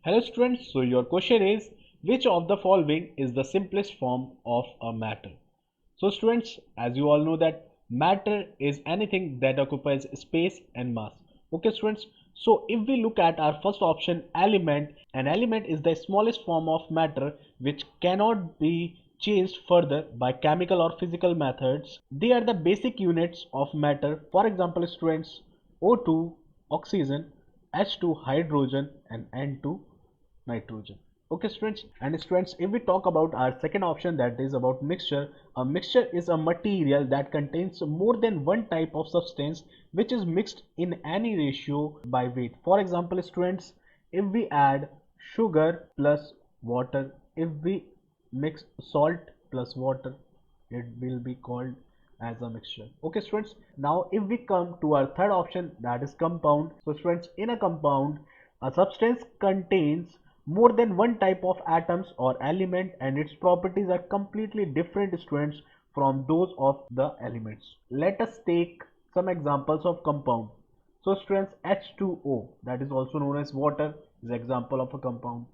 Hello students, so your question is which of the following is the simplest form of a matter? So students, as you all know that matter is anything that occupies space and mass. Okay students, so if we look at our first option, element, an element is the smallest form of matter which cannot be changed further by chemical or physical methods. They are the basic units of matter. For example students, O2 oxygen, H2 hydrogen and N2 nitrogen. Okay students, and students, if we talk about our second option, that is about mixture. A mixture is a material that contains more than one type of substance which is mixed in any ratio by weight. For example students, if we add sugar plus water, if we mix salt plus water, it will be called as a mixture. Okay students, now if we come to our third option, that is compound. So students, in a compound, a substance contains more than one type of atoms or element and its properties are completely different students from those of the elements. Let us take some examples of compound. So students, H2O, that is also known as water, is example of a compound,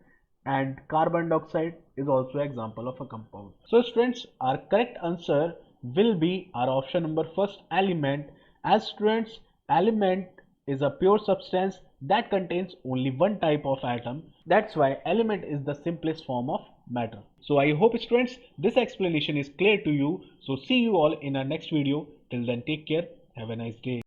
and carbon dioxide is also example of a compound. So students, our correct answer will be our option number first, element. As students, element is a pure substance that contains only one type of atom. That's why element is the simplest form of matter. So I hope students this explanation is clear to you. So see you all in our next video. Till then, take care. Have a nice day.